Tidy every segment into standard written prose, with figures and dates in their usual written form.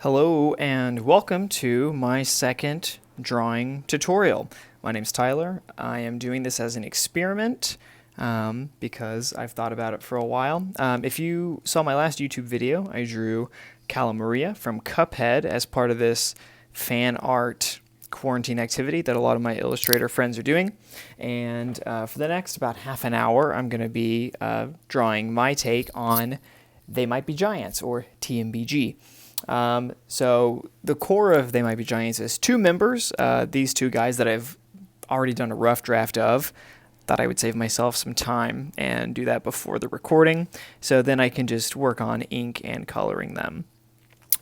Hello and welcome to my second drawing tutorial. My name's Tyler. I am doing this as an experiment because I've thought about it for a while. If you saw my last YouTube video, I drew Cala Maria from Cuphead as part of this fan art quarantine activity that a lot of my illustrator friends are doing. And for the next about half an hour, I'm going to be drawing my take on They Might Be Giants, or TMBG. So the core of They Might Be Giants is two members, these two guys that I've already done a rough draft of. Thought I would save myself some time and do that before the recording, so then I can just work on ink and coloring them.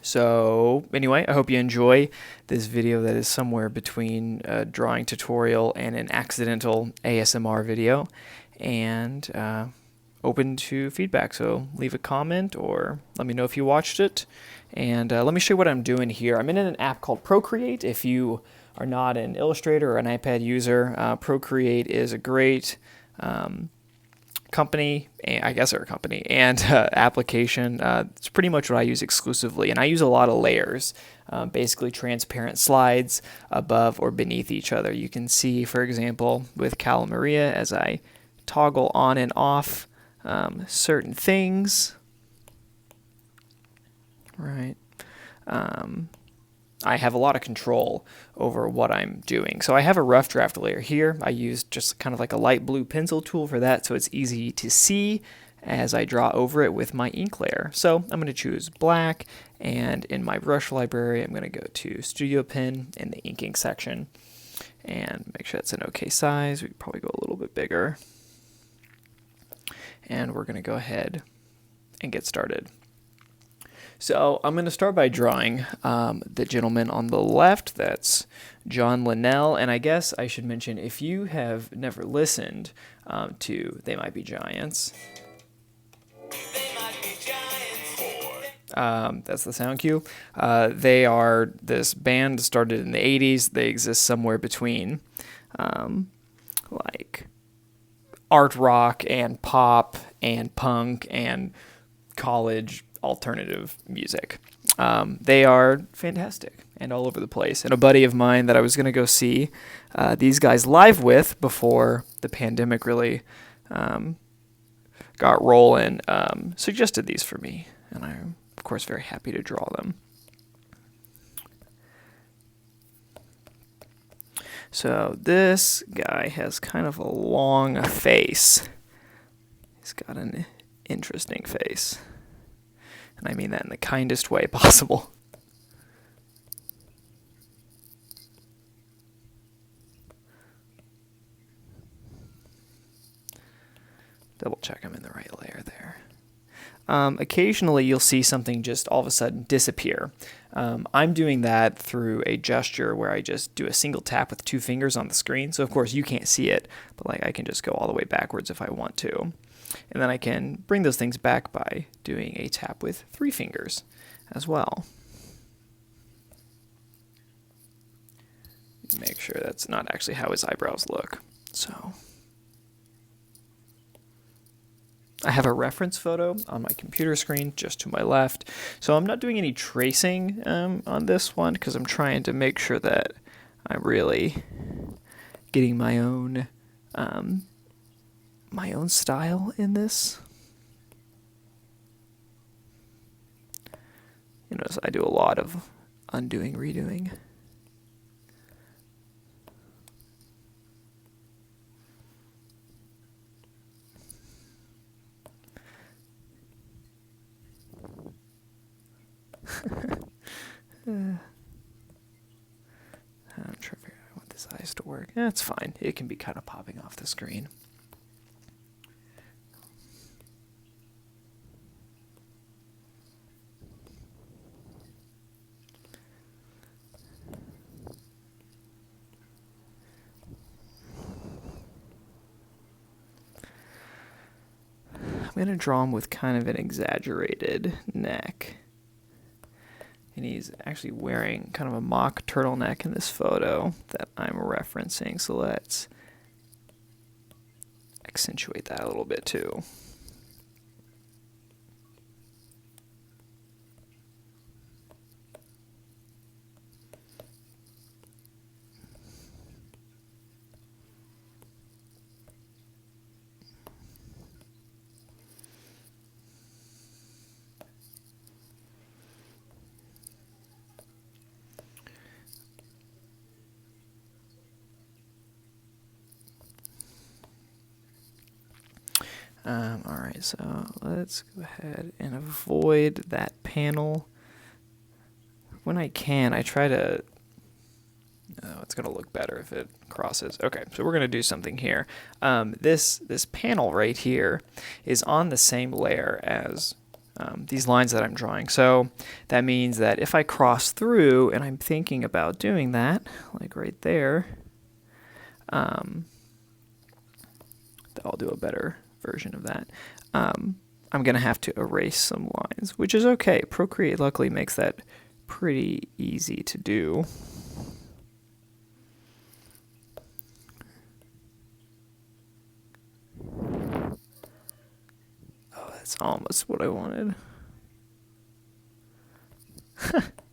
So anyway, I hope you enjoy this video that is somewhere between a drawing tutorial and an accidental ASMR video, and open to feedback. So leave a comment or let me know if you watched it. And let me show you what I'm doing here. I'm in an app called Procreate. If you are not an Illustrator or an iPad user, Procreate is a great company, I guess they're a company, and application. It's pretty much what I use exclusively, and I use a lot of layers, basically transparent slides above or beneath each other. You can see, for example, with Cala Maria, as I toggle on and off certain things, right? I have a lot of control over what I'm doing. So I have a rough draft layer here. I use just kind of like a light blue pencil tool for that, so it's easy to see as I draw over it with my ink layer. So I'm going to choose black, and in my brush library, I'm going to go to Studio Pen in the inking section and make sure that's an okay size. We could probably go a little bit bigger. And we're going to go ahead and get started. So I'm going to start by drawing the gentleman on the left. That's John Linnell. And I guess I should mention, if you have never listened to They Might Be Giants, that's the sound cue. They are this band started in the 80s. They exist somewhere between like art rock and pop and punk and college alternative music. They are fantastic and all over the place. And a buddy of mine that I was going to go see these guys live with before the pandemic really got rolling suggested these for me. And I'm, of course, very happy to draw them. So this guy has kind of a long face. He's got an interesting face. And I mean that in the kindest way possible. Double check I'm in the right layer there. Occasionally you'll see something just all of a sudden disappear. I'm doing that through a gesture where I just do a single tap with two fingers on the screen. So of course you can't see it, but like I can just go all the way backwards if I want to. And then I can bring those things back by doing a tap with three fingers as well. Make sure that's not actually how his eyebrows look. So I have a reference photo on my computer screen just to my left. So I'm not doing any tracing on this one because I'm trying to make sure that I'm really getting my own style in this. You notice I do a lot of undoing, redoing. I'm trying to figure out how I want this eyes to work. That's fine. It can be kind of popping off the screen. I'm going to draw him with kind of an exaggerated neck. And he's actually wearing kind of a mock turtleneck in this photo that I'm referencing. So let's accentuate that a little bit too. All right, so let's go ahead and avoid that panel. When I can, I try to... Oh, it's going to look better if it crosses. Okay, so we're going to do something here. This panel right here is on the same layer as these lines that I'm drawing. So that means that if I cross through, and I'm thinking about doing that, like right there, I'll do a better version of that. I'm going to have to erase some lines, which is okay. Procreate luckily makes that pretty easy to do. Oh, that's almost what I wanted.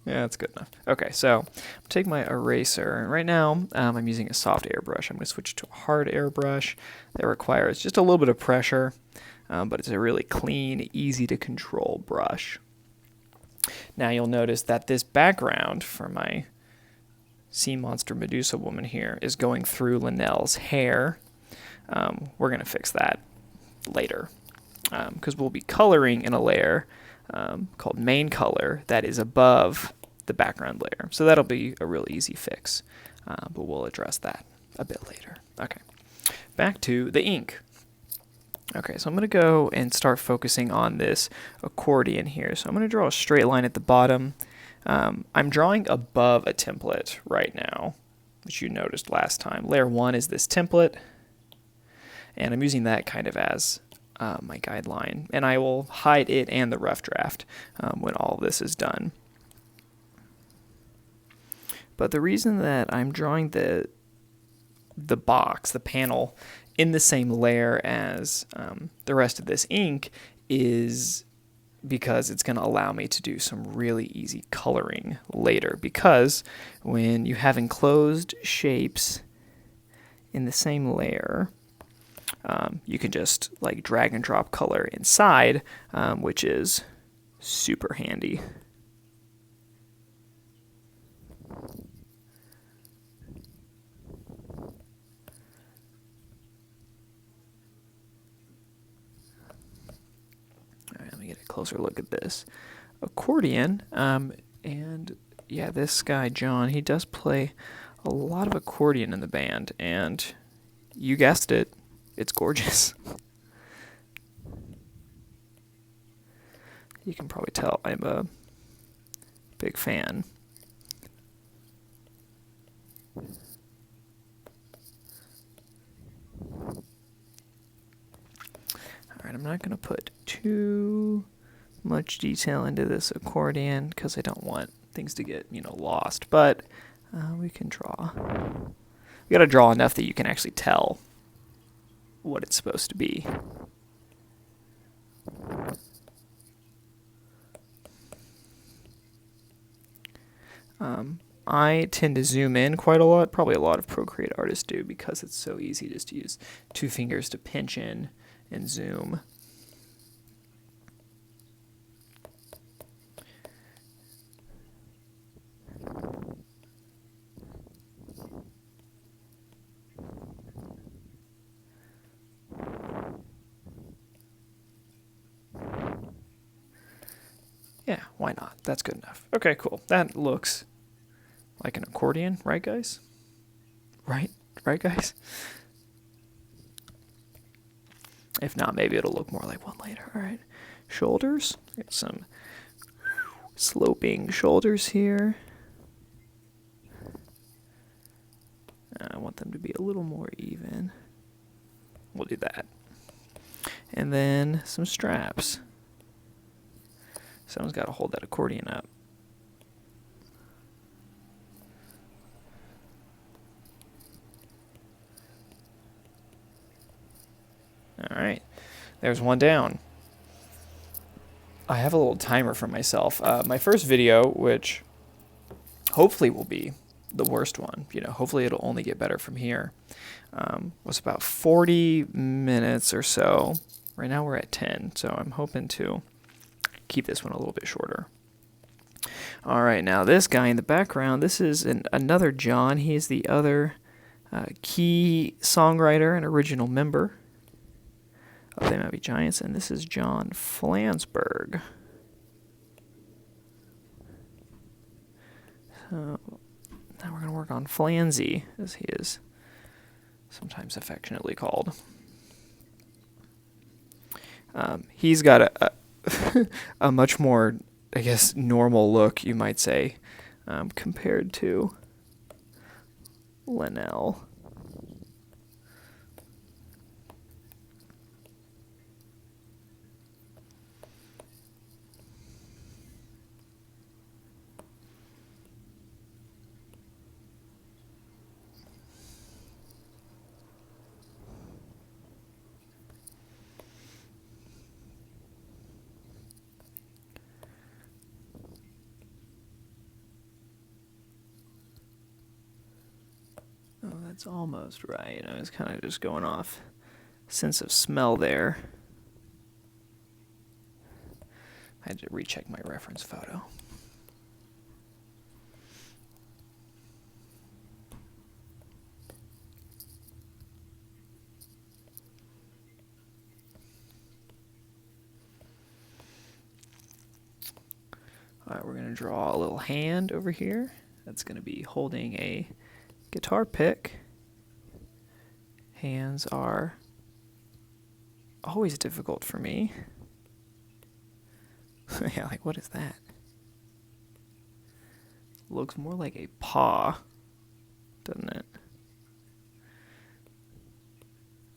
Yeah, that's good enough. Okay, so I'll take my eraser. Right now, I'm using a soft airbrush. I'm going to switch to a hard airbrush that requires just a little bit of pressure, but it's a really clean, easy to control brush. Now you'll notice that this background for my sea monster Medusa woman here is going through Linnell's hair. We're going to fix that later because we'll be coloring in a layer called main color that is above the background layer. So that'll be a really easy fix, but we'll address that a bit later. Okay, back to the ink. Okay, so I'm going to go and start focusing on this accordion here. So I'm going to draw a straight line at the bottom. I'm drawing above a template right now, which you noticed last time. Layer 1 is this template, and I'm using that kind of as my guideline. And I will hide it and the rough draft when all of this is done. But the reason that I'm drawing the box, the panel, in the same layer as the rest of this ink is because it's going to allow me to do some really easy coloring later. Because when you have enclosed shapes in the same layer, you can just like drag and drop color inside, which is super handy. Get a closer look at this accordion, and yeah, this guy John, he does play a lot of accordion in the band, and you guessed it, it's gorgeous. You can probably tell I'm a big fan. Alright, I'm not going to put too much detail into this accordion because I don't want things to get, lost, but we can draw. You got to draw enough that you can actually tell what it's supposed to be. I tend to zoom in quite a lot, probably a lot of Procreate artists do, because it's so easy just to use 2 fingers to pinch in and zoom. Yeah, why not? That's good enough. Okay, cool. That looks like an accordion, right, guys? Right, guys? If not, maybe it'll look more like one later. All right, shoulders. Get some sloping shoulders here. I want them to be a little more even. We'll do that. And then some straps. Someone's got to hold that accordion up. All right, there's one down. I have a little timer for myself. My first video, which hopefully will be the worst one, hopefully it'll only get better from here, was about 40 minutes or so. Right now we're at 10, so I'm hoping to keep this one a little bit shorter. All right, now this guy in the background, this is another John. He is the other key songwriter and original member They Might Be Giants, and this is John Flansburgh. So now we're going to work on Flansy, as he is sometimes affectionately called. He's got a much more, I guess, normal look, you might say, compared to Linnell. Oh, that's almost right. I was kind of just going off sense of smell there. I had to recheck my reference photo. All right, we're going to draw a little hand over here. That's going to be holding a guitar pick. Hands are always difficult for me. Yeah, like what is that? Looks more like a paw, doesn't it?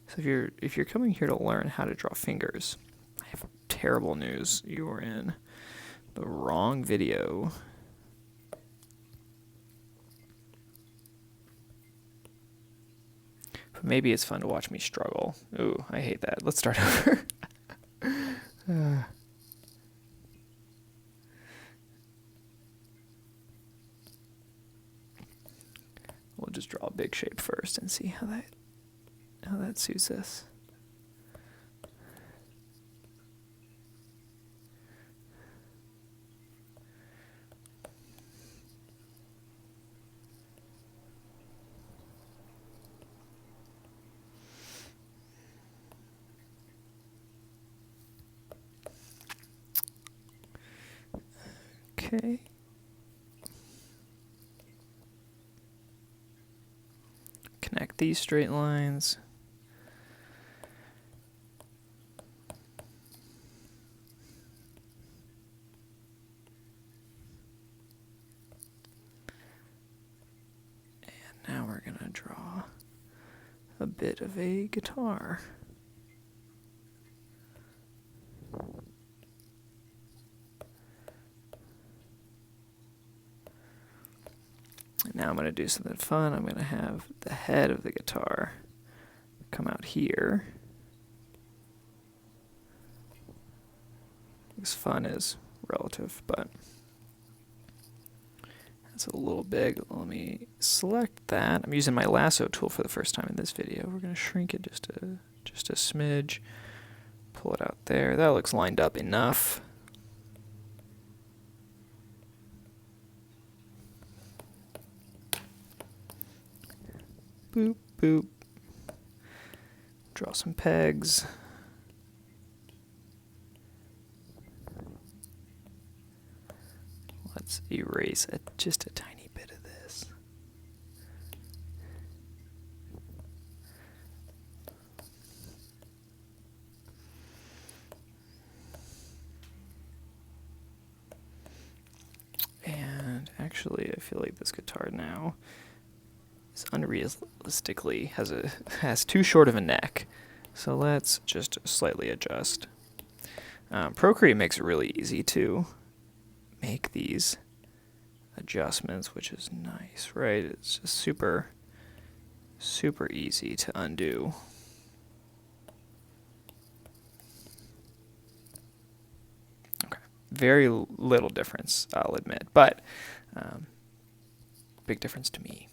So if you're coming here to learn how to draw fingers, I have terrible news. You are in the wrong video. But maybe it's fun to watch me struggle. Ooh, I hate that. Let's start over. We'll just draw a big shape first and see how that suits us. Okay. Connect these straight lines. And now we're going to draw a bit of a guitar. Now I'm going to do something fun. I'm going to have the head of the guitar come out here. This fun is relative, but that's a little big. Let me select that. I'm using my lasso tool for the first time in this video. We're going to shrink it just a smidge. Pull it out there. That looks lined up enough. Boop, boop. Draw some pegs. Let's erase just a tiny bit of this. And actually, I feel like this guitar now is unrealistically has too short of a neck. So let's just slightly adjust. Procreate makes it really easy to make these adjustments, which is nice, right? It's just super easy to undo. Okay, very little difference, I'll admit, but big difference to me.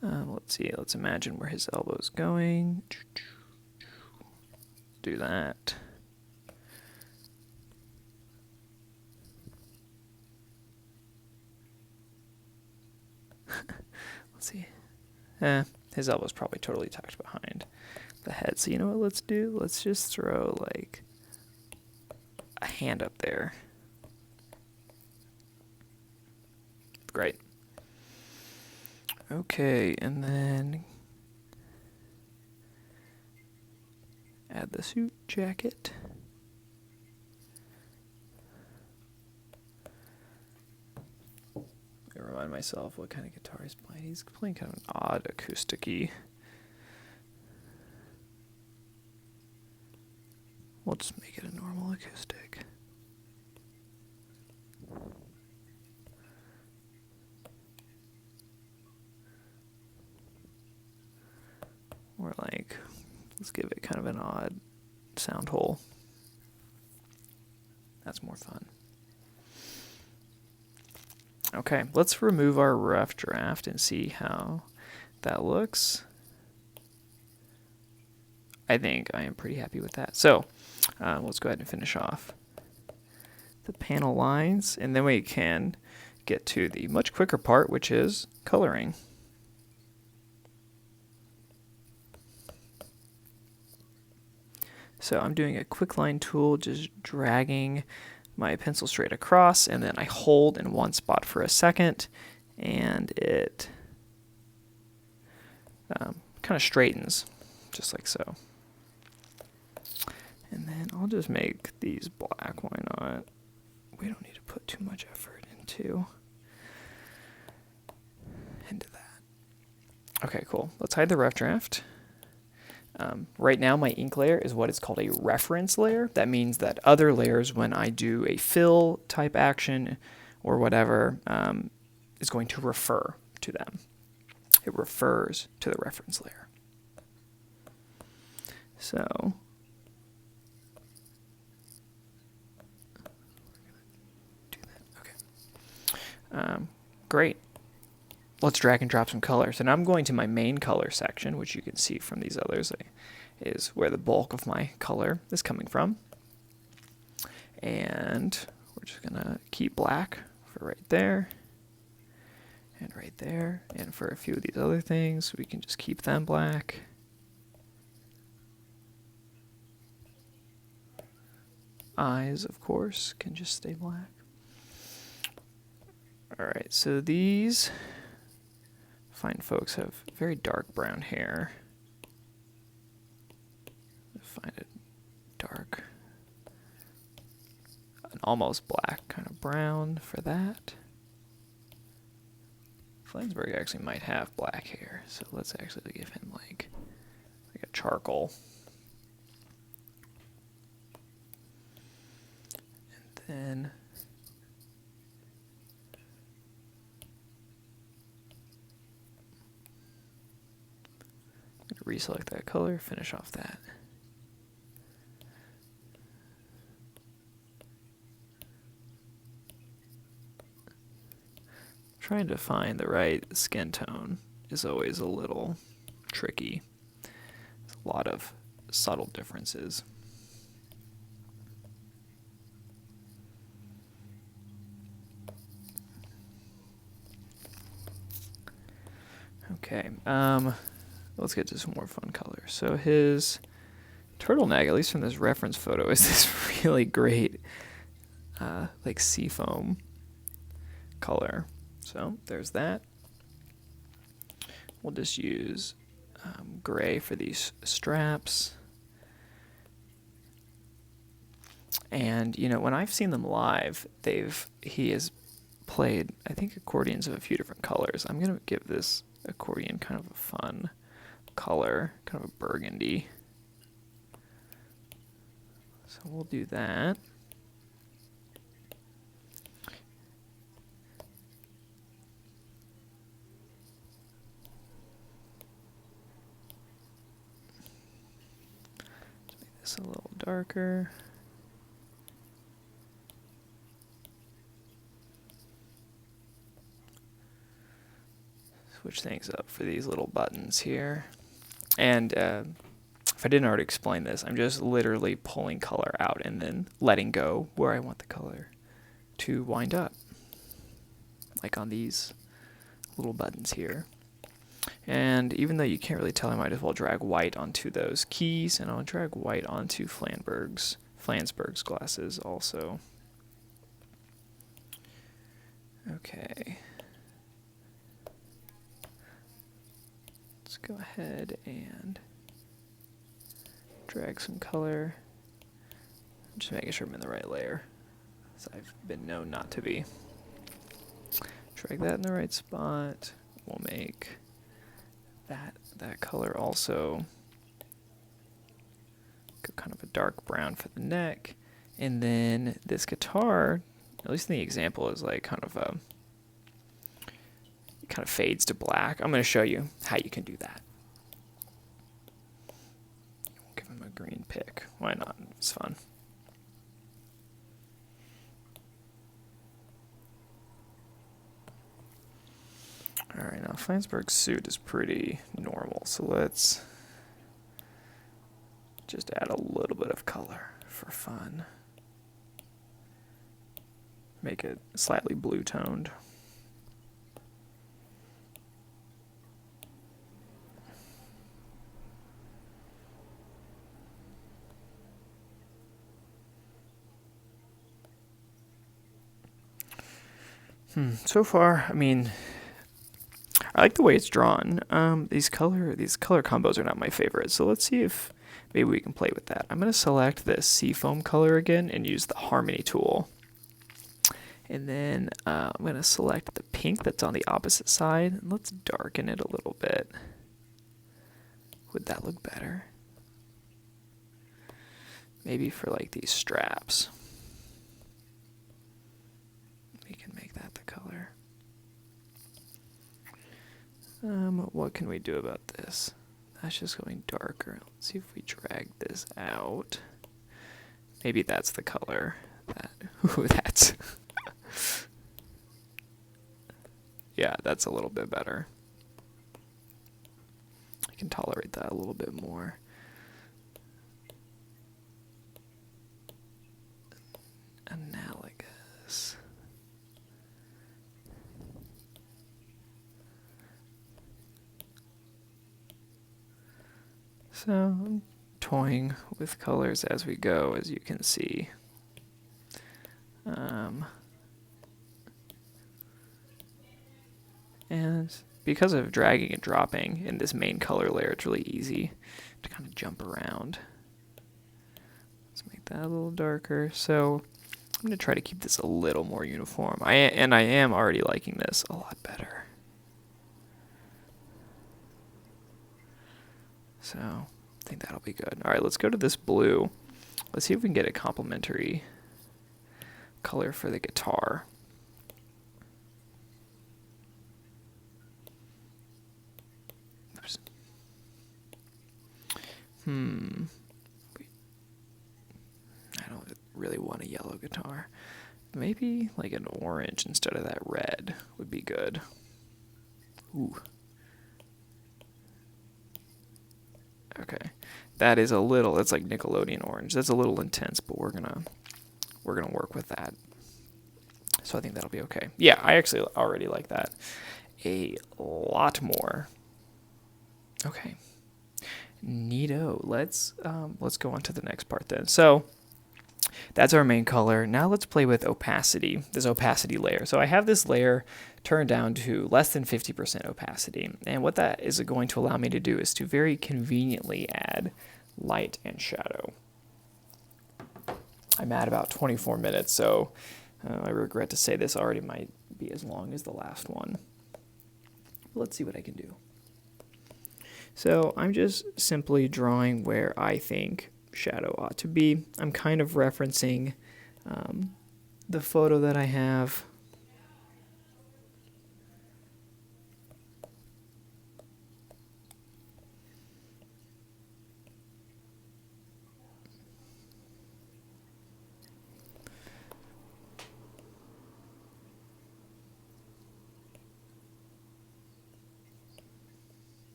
Let's see, let's imagine where his elbow's going. Do that. Let's see. His elbow's probably totally tucked behind the head. So you know what let's do? Let's just throw like a hand up there. Great. Okay, and then add the suit jacket. I remind myself what kind of guitar he's playing. He's playing kind of an odd acoustic-y. We'll just make it a normal acoustic. Or like, let's give it kind of an odd sound hole. That's more fun. Okay, let's remove our rough draft and see how that looks. I think I am pretty happy with that. So let's go ahead and finish off the panel lines, and then we can get to the much quicker part, which is coloring. So I'm doing a quick line tool, just dragging my pencil straight across, and then I hold in one spot for a second, and it kind of straightens, just like so. And then I'll just make these black, why not? We don't need to put too much effort into that. Okay, cool. Let's hide the rough draft. Right now my ink layer is what is called a reference layer. That means that other layers, when I do a fill type action or whatever, is going to refer to them. It refers to the reference layer. So do that. Okay. Great. Let's drag and drop some color. So now I'm going to my main color section, which you can see from these others is where the bulk of my color is coming from. And we're just going to keep black for right there and right there. And for a few of these other things, we can just keep them black. Eyes, of course, can just stay black. All right, so these fine folks have very dark brown hair. Find it dark, an almost black kind of brown for that. Flansburgh actually might have black hair, so let's actually give him like a charcoal. And then I'm going to reselect that color, finish off that. Trying to find the right skin tone is always a little tricky. There's a lot of subtle differences. Okay, let's get to some more fun colors. So his turtleneck, at least from this reference photo, is this really great like seafoam color. So there's that. We'll just use gray for these straps. And you know, when I've seen them live, he has played, I think, accordions of a few different colors. I'm gonna give this accordion kind of a fun color, kind of a burgundy. So we'll do that. A little darker. Switch things up for these little buttons here. And if I didn't already explain this, I'm just literally pulling color out and then letting go where I want the color to wind up. Like on these little buttons here. And even though you can't really tell, I might as well drag white onto those keys, and I'll drag white onto Flansburg's glasses also. Okay. Let's go ahead and drag some color. Just making sure I'm in the right layer, as I've been known not to be. Drag that in the right spot. We'll make that color also go kind of a dark brown for the neck. And then this guitar, at least in the example, is like kind of fades to black. I'm going to show you how you can do that. We'll give him a green pick. Why not? It's fun. Alright, now Flansburg's suit is pretty normal, so let's just add a little bit of color for fun. Make it slightly blue toned. So far, I mean, I like the way it's drawn. These color combos are not my favorite, so let's see if maybe we can play with that. I'm going to select this seafoam color again and use the harmony tool. And then I'm going to select the pink that's on the opposite side, and let's darken it a little bit. Would that look better? Maybe for like these straps. We can make that the color. What can we do about this? That's just going darker. Let's see if we drag this out. Maybe that's the color. That's... yeah, that's a little bit better. I can tolerate that a little bit more. Analogous. So I'm toying with colors as we go, as you can see. And because of dragging and dropping in this main color layer, it's really easy to kind of jump around. Let's make that a little darker. So I'm going to try to keep this a little more uniform. I am already liking this a lot better. So I think that'll be good. All right, let's go to this blue. Let's see if we can get a complementary color for the guitar. Oops. I don't really want a yellow guitar. Maybe like an orange instead of that red would be good. Ooh. Okay, that is a little. That's like Nickelodeon orange. That's a little intense, but we're gonna work with that. So I think that'll be okay. Yeah, I actually already like that a lot more. Okay, neato. Let's go on to the next part then. So that's our main color. Now let's play with opacity, this opacity layer. So I have this layer turned down to less than 50% opacity. And what that is going to allow me to do is to very conveniently add light and shadow. I'm at about 24 minutes, so I regret to say this already might be as long as the last one. Let's see what I can do. So I'm just simply drawing where I think shadow ought to be. I'm kind of referencing the photo that I have.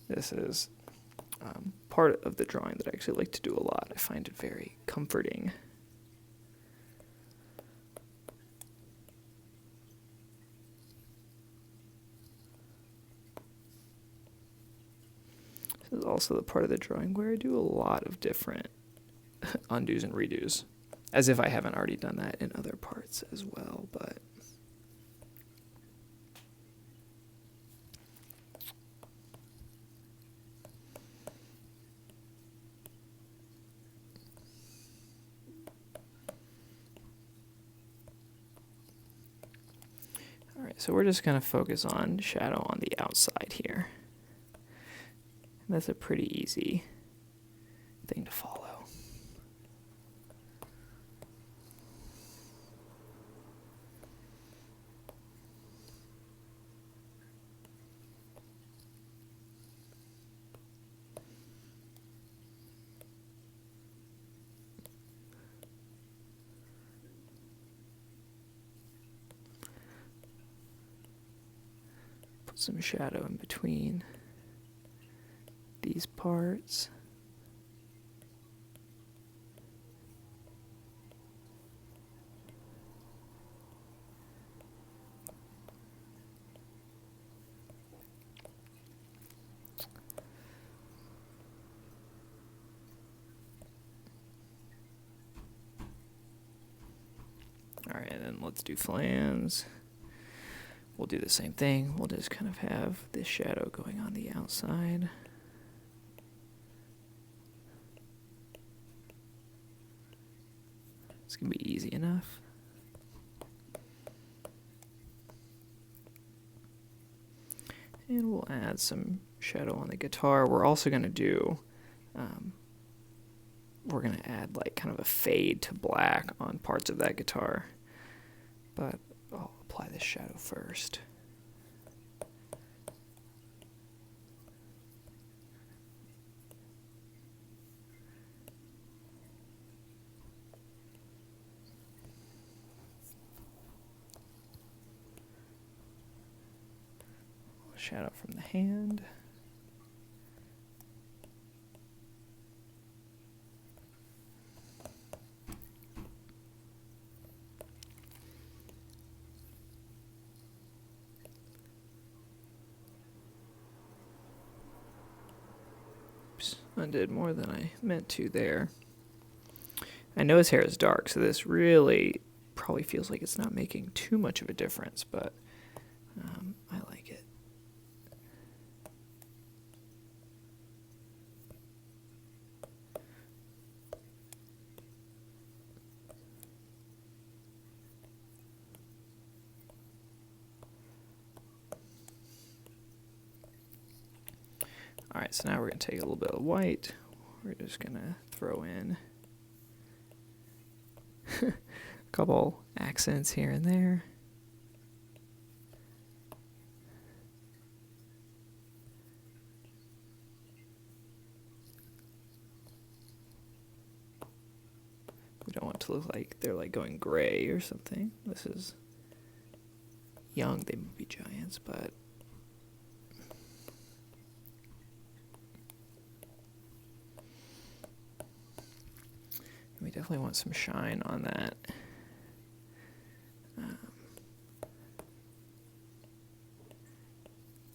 This is part of the drawing that I actually like to do a lot. I find it very comforting. This is also the part of the drawing where I do a lot of different undos and redos, as if I haven't already done that in other parts as well, but all right, so we're just going to focus on shadow on the outside here. And that's a pretty easy thing to follow. Put some shadow in between these parts. All right, and then let's do flans. We'll do the same thing. We'll just kind of have this shadow going on the outside. It's going to be easy enough. And we'll add some shadow on the guitar. We're also going to do, we're going to add like kind of a fade to black on parts of that guitar. But I'll apply this shadow first. Shadow from the hand. Oops, I did more than I meant to there. I know his hair is dark, so this really probably feels like it's not making too much of a difference, but I like it. All right, so now we're going to take a little bit of white. We're just going to throw in a couple accents here and there. We don't want it to look like they're like going gray or something. This is young, they may be giants, but we definitely want some shine on that.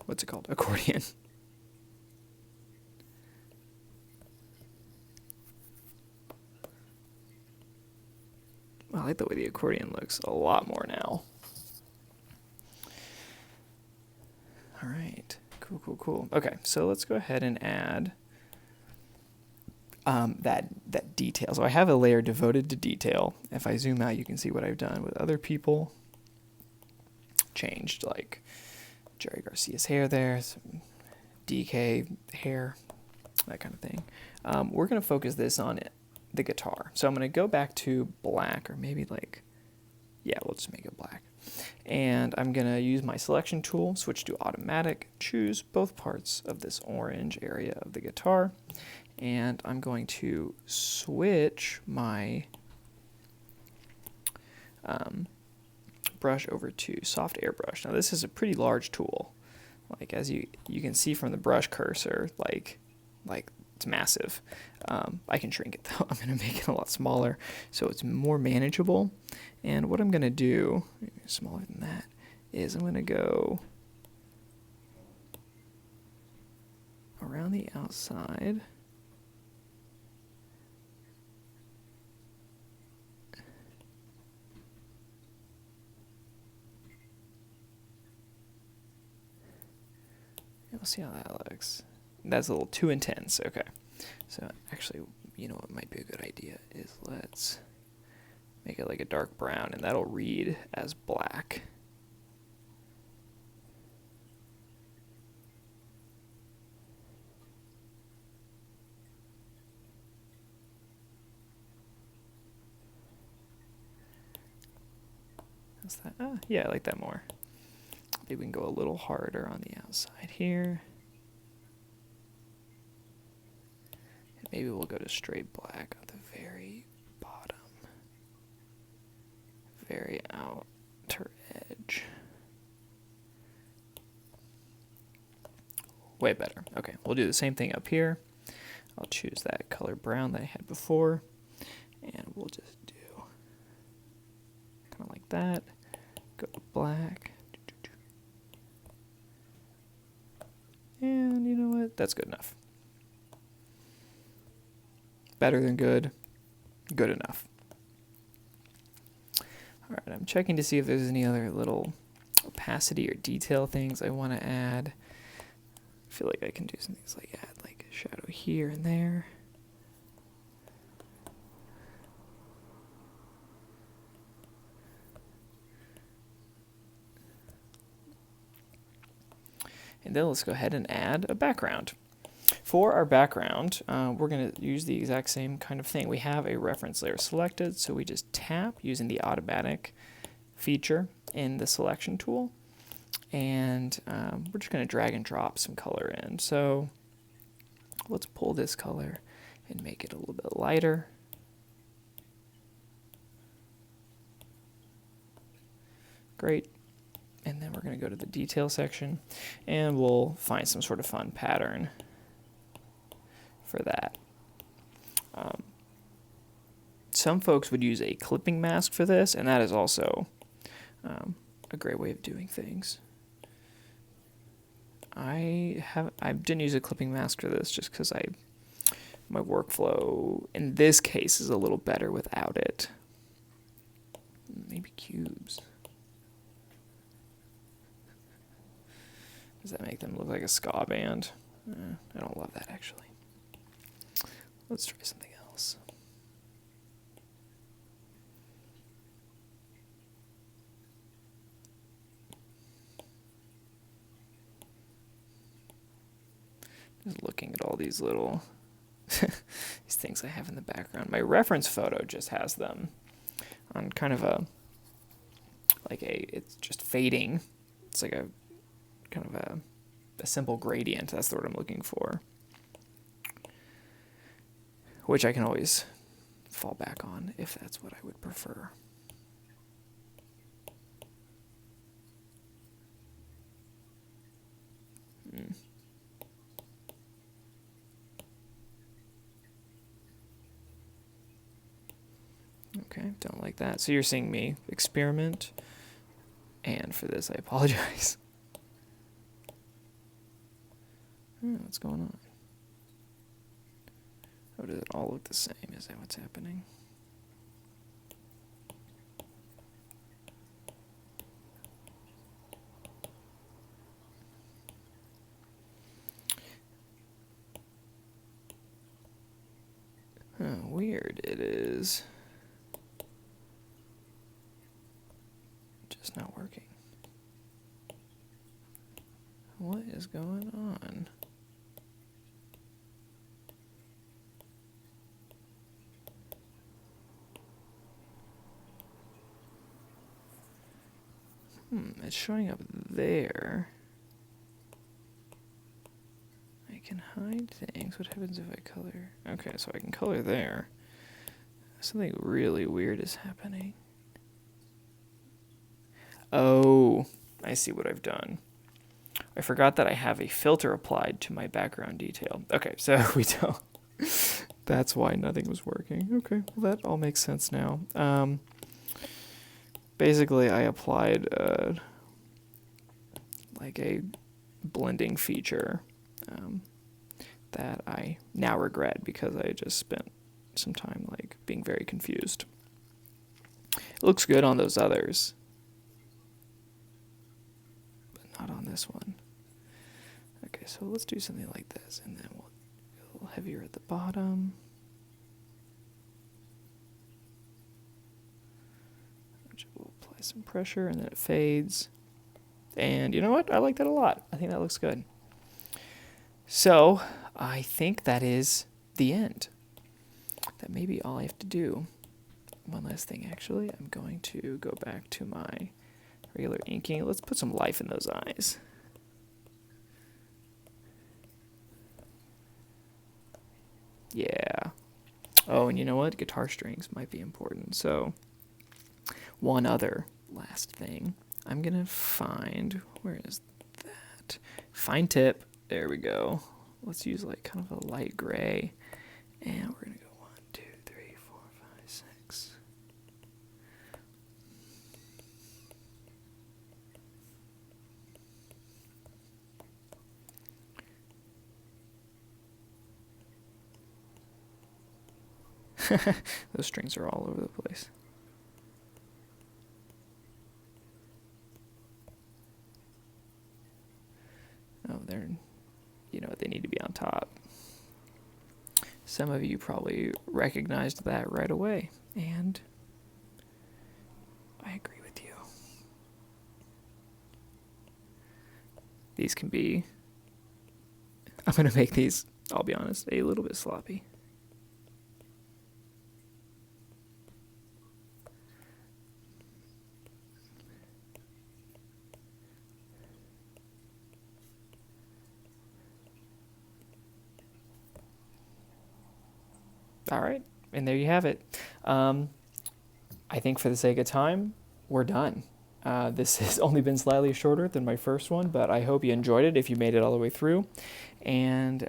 What's it called? Accordion. I like the way the accordion looks a lot more now. All right, cool. Okay, so let's go ahead and add that detail. So I have a layer devoted to detail. If I zoom out, you can see what I've done with other people. Changed like Jerry Garcia's hair there, some DK hair, that kind of thing. We're going to focus this on the guitar. So I'm going to go back to black, or maybe like, yeah, we'll just make it black. And I'm going to use my selection tool, switch to automatic, choose both parts of this orange area of the guitar. And I'm going to switch my brush over to soft airbrush. Now this is a pretty large tool. Like as you can see from the brush cursor, like it's massive. I can shrink it though. I'm going to make it a lot smaller so it's more manageable. And what I'm going to do, smaller than that, is I'm going to go around on the outside. We'll see how that looks. That's a little too intense. Okay. So actually, you know what might be a good idea is let's make it like a dark brown, and that'll read as black. How's that? Yeah, I like that more. Maybe we can go a little harder on the outside here. And maybe we'll go to straight black on the very bottom. Very outer edge. Way better. Okay, we'll do the same thing up here. I'll choose that color brown that I had before. And we'll just do kind of like that. Go to black. And you know what? That's good enough. Better than good. Good enough. All right, I'm checking to see if there's any other little opacity or detail things I want to add. I feel like I can do some things like add like a shadow here and there. And then let's go ahead and add a background. For our background, we're going to use the exact same kind of thing. We have a reference layer selected, so we just tap using the automatic feature in the selection tool. And we're just going to drag and drop some color in. So let's pull this color and make it a little bit lighter. Great. And then we're going to go to the detail section, and we'll find some sort of fun pattern for that. Some folks would use a clipping mask for this, and that is also a great way of doing things. I didn't use a clipping mask for this just because my workflow in this case is a little better without it. Maybe cubes. Does that make them look like a ska band? I don't love that, actually. Let's try something else. Just looking at all these little these things I have in the background. My reference photo just has them on kind of it's just fading. It's like a kind of a simple gradient. That's the word I'm looking for. Which I can always fall back on if that's what I would prefer. Okay, don't like that. So you're seeing me experiment, and for this I apologize. What's going on? Oh, does it all look the same? Is that what's happening? Weird. It is just not working. What is going on? It's showing up there. I can hide things. What happens if I color? Okay, so I can color there. Something really weird is happening. Oh, I see what I've done. I forgot that I have a filter applied to my background detail. Okay, so we don't. That's why nothing was working. Okay, well that all makes sense now. Basically, I applied like a blending feature that I now regret because I just spent some time like being very confused. It looks good on those others, but not on this one. Okay, so let's do something like this, and then we'll go a little heavier at the bottom. We'll apply some pressure, and then it fades. And you know what? I like that a lot. I think that looks good. So I think that is the end. That may be all I have to do. One last thing, actually. I'm going to go back to my regular inking. Let's put some life in those eyes. Yeah. Oh, and you know what? Guitar strings might be important. So one other last thing. I'm going to find, where is that? Fine tip. There we go. Let's use like kind of a light gray. And we're going to go 1, 2, 3, 4, 5, 6. Those strings are all over the place. Oh, they're, you know, they need to be on top. Some of you probably recognized that right away, and I agree with you. These can be, I'm going to make these, I'll be honest, a little bit sloppy. All right, and there you have it. I think for the sake of time, we're done. This has only been slightly shorter than my first one, but I hope you enjoyed it if you made it all the way through. And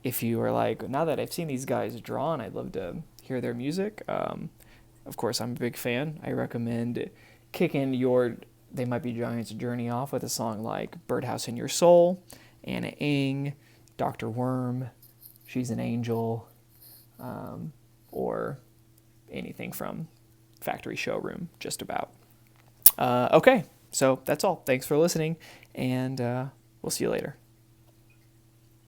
if you are like, now that I've seen these guys draw and I'd love to hear their music, of course, I'm a big fan. I recommend kicking your They Might Be Giants journey off with a song like Birdhouse in Your Soul, Anna Ing, Dr. Worm, She's an Angel, or anything from Factory Showroom, just about. Okay, so that's all. Thanks for listening, and we'll see you later.